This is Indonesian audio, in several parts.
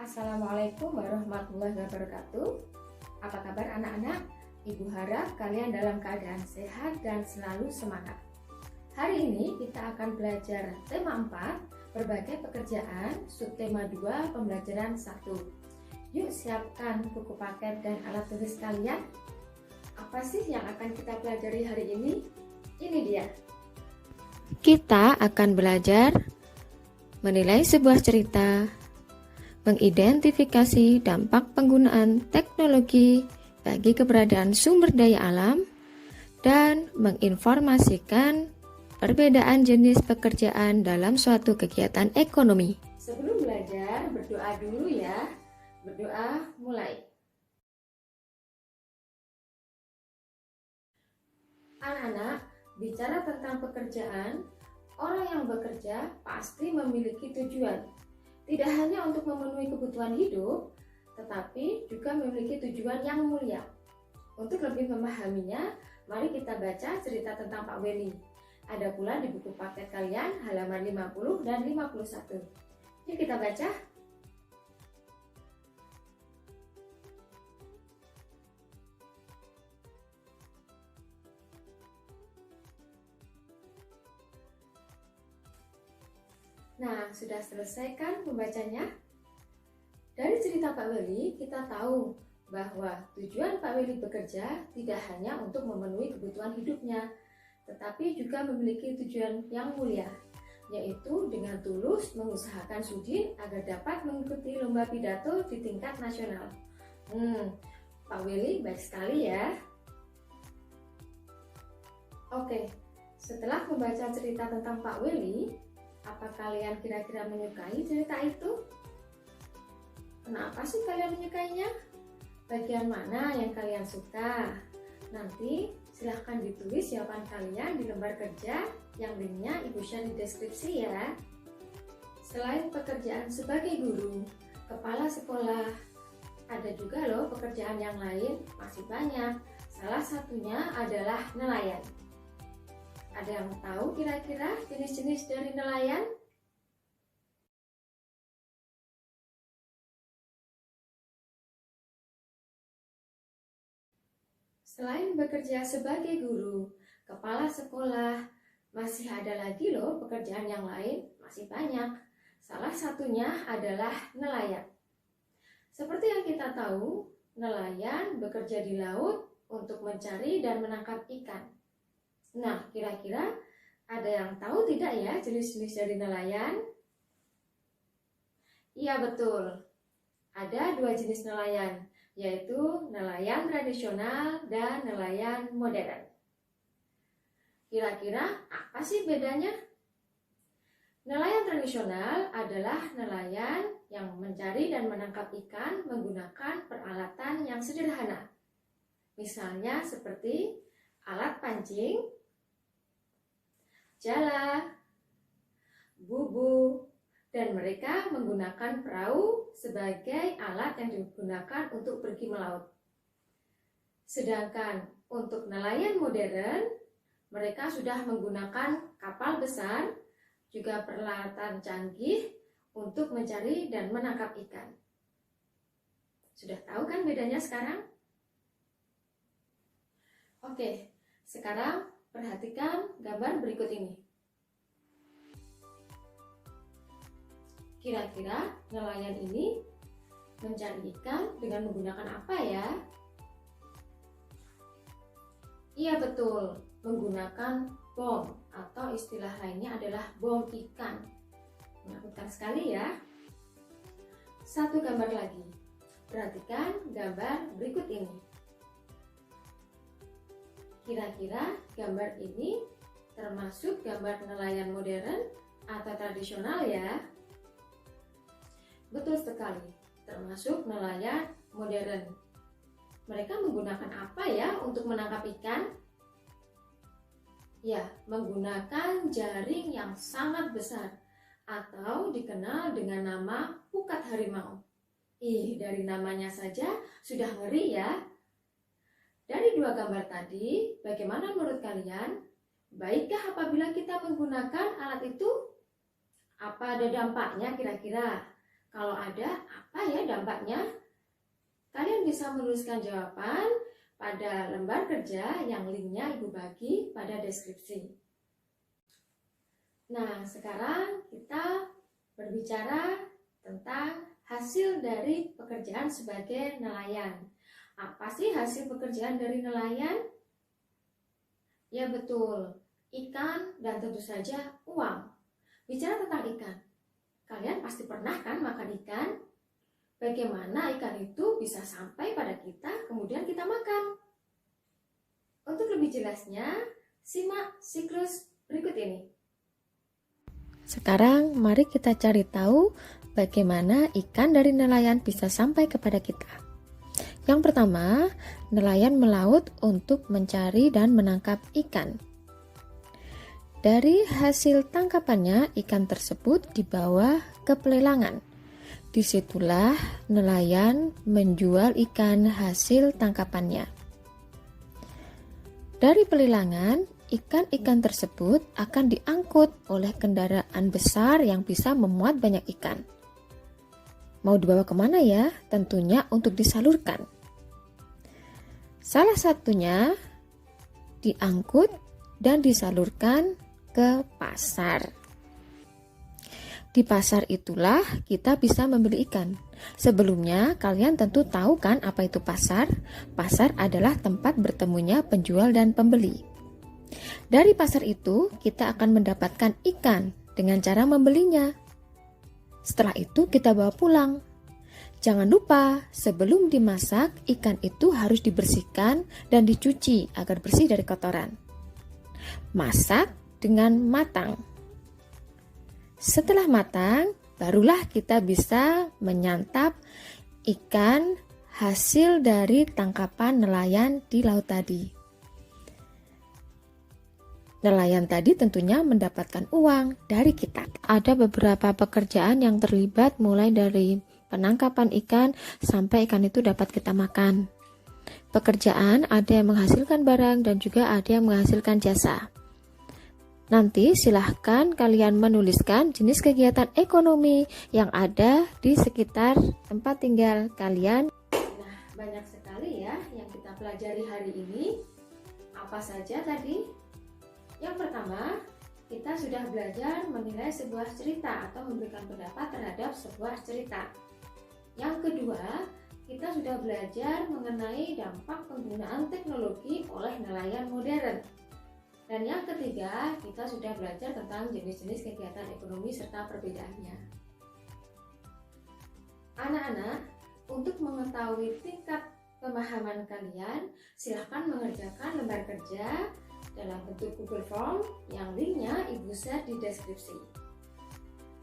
Assalamualaikum warahmatullahi wabarakatuh. Apa kabar anak-anak? Ibu harap kalian dalam keadaan sehat dan selalu semangat. Hari ini kita akan belajar tema 4, berbagai pekerjaan, subtema 2, pembelajaran 1. Yuk siapkan buku paket dan alat tulis kalian. Apa sih yang akan kita pelajari hari ini? Ini dia. Kita akan belajar menilai sebuah cerita, mengidentifikasi dampak penggunaan teknologi bagi keberadaan sumber daya alam, dan menginformasikan perbedaan jenis pekerjaan dalam suatu kegiatan ekonomi. Sebelum belajar, berdoa dulu ya. Berdoa mulai. Anak-anak, bicara tentang pekerjaan, orang yang bekerja pasti memiliki tujuan. Tidak hanya untuk memenuhi kebutuhan hidup, tetapi juga memiliki tujuan yang mulia. Untuk lebih memahaminya, mari kita baca cerita tentang Pak Welly. Ada pula di buku paket kalian halaman 50 dan 51. Yuk kita baca. Nah, sudah selesai kan membacanya? Dari cerita Pak Welly, kita tahu bahwa tujuan Pak Welly bekerja tidak hanya untuk memenuhi kebutuhan hidupnya, tetapi juga memiliki tujuan yang mulia, yaitu dengan tulus mengusahakan Sudin agar dapat mengikuti lomba pidato di tingkat nasional. Pak Welly baik sekali ya. Oke, setelah membaca cerita tentang Pak Welly, apa kalian kira-kira menyukai cerita itu? Kenapa sih kalian menyukainya? Bagian mana yang kalian suka? Nanti silahkan ditulis jawaban kalian di lembar kerja yang linknya Ibu share di deskripsi ya. Selain pekerjaan sebagai guru, kepala sekolah, ada juga loh pekerjaan yang lain, masih banyak. Salah satunya adalah nelayan. Ada yang tahu kira-kira jenis-jenis dari nelayan? Selain bekerja sebagai guru, kepala sekolah, masih ada lagi loh pekerjaan yang lain, masih banyak. Salah satunya adalah nelayan. Seperti yang kita tahu, nelayan bekerja di laut untuk mencari dan menangkap ikan. Nah, kira-kira ada yang tahu tidak ya jenis-jenis dari nelayan? Iya betul, ada 2 jenis nelayan, yaitu nelayan tradisional dan nelayan modern. Kira-kira apa sih bedanya? Nelayan tradisional adalah nelayan yang mencari dan menangkap ikan menggunakan peralatan yang sederhana. Misalnya seperti alat pancing, jala, bubu, dan mereka menggunakan perahu sebagai alat yang digunakan untuk pergi melaut. Sedangkan untuk nelayan modern, mereka sudah menggunakan kapal besar, juga peralatan canggih untuk mencari dan menangkap ikan. Sudah tahu kan bedanya sekarang? Oke, sekarang perhatikan gambar berikut ini. Kira-kira nelayan ini mencari ikan dengan menggunakan apa ya? Iya betul, menggunakan bom atau istilah lainnya adalah bom ikan. Menakutkan sekali ya. Satu gambar lagi. Perhatikan gambar berikut ini. Kira-kira gambar ini termasuk gambar nelayan modern atau tradisional ya? Betul sekali, termasuk nelayan modern. Mereka menggunakan apa ya untuk menangkap ikan? Ya, menggunakan jaring yang sangat besar atau dikenal dengan nama pukat harimau. Dari namanya saja sudah ngeri ya. Dari 2 gambar tadi, bagaimana menurut kalian? Baikkah apabila kita menggunakan alat itu? Apa ada dampaknya kira-kira? Kalau ada, apa ya dampaknya? Kalian bisa menuliskan jawaban pada lembar kerja yang linknya Ibu bagi pada deskripsi. Nah, sekarang kita berbicara tentang hasil dari pekerjaan sebagai nelayan. Apa sih hasil pekerjaan dari nelayan? Ya betul, ikan dan tentu saja uang. Bicara tentang ikan, kalian pasti pernah kan makan ikan? Bagaimana ikan itu bisa sampai pada kita, kemudian kita makan? Untuk lebih jelasnya, simak siklus berikut ini. Sekarang mari kita cari tahu bagaimana ikan dari nelayan bisa sampai kepada kita. Yang pertama, nelayan melaut untuk mencari dan menangkap ikan. Dari hasil tangkapannya, ikan tersebut dibawa ke pelelangan. Disitulah nelayan menjual ikan hasil tangkapannya. Dari pelelangan, ikan-ikan tersebut akan diangkut oleh kendaraan besar yang bisa memuat banyak ikan. Mau dibawa kemana ya? Tentunya untuk disalurkan. Salah satunya diangkut dan disalurkan ke pasar. Di pasar itulah kita bisa membeli ikan. Sebelumnya kalian tentu tahu kan apa itu pasar? Pasar adalah tempat bertemunya penjual dan pembeli. Dari pasar itu kita akan mendapatkan ikan dengan cara membelinya. Setelah itu kita bawa pulang. Jangan lupa sebelum dimasak ikan itu harus dibersihkan dan dicuci agar bersih dari kotoran. Masak dengan matang. Setelah matang, barulah kita bisa menyantap ikan hasil dari tangkapan nelayan di laut tadi. Nelayan tadi tentunya mendapatkan uang dari kita. Ada beberapa pekerjaan yang terlibat mulai dari penangkapan ikan sampai ikan itu dapat kita makan. Pekerjaan ada yang menghasilkan barang dan juga ada yang menghasilkan jasa. Nanti silahkan kalian menuliskan jenis kegiatan ekonomi yang ada di sekitar tempat tinggal kalian. Nah, banyak sekali ya yang kita pelajari hari ini. Apa saja tadi? Yang pertama, kita sudah belajar menilai sebuah cerita atau memberikan pendapat terhadap sebuah cerita. Yang kedua, kita sudah belajar mengenai dampak penggunaan teknologi oleh nelayan modern. Dan yang ketiga, kita sudah belajar tentang jenis-jenis kegiatan ekonomi serta perbedaannya. Anak-anak, untuk mengetahui tingkat pemahaman kalian, silahkan mengerjakan lembar kerja dalam bentuk Google Form yang linknya Ibu share di deskripsi.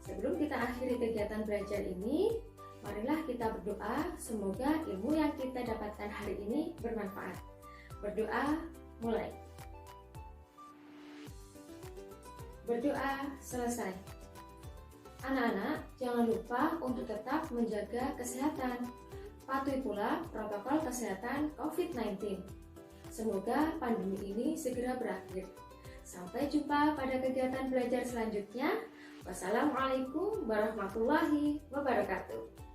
Sebelum kita akhiri kegiatan belajar ini, marilah kita berdoa semoga ilmu yang kita dapatkan hari ini bermanfaat. Berdoa mulai. Berdoa selesai. Anak-anak, jangan lupa untuk tetap menjaga kesehatan. Patuhi pula protokol kesehatan COVID-19. Semoga pandemi ini segera berakhir. Sampai jumpa pada kegiatan belajar selanjutnya. Wassalamualaikum warahmatullahi wabarakatuh.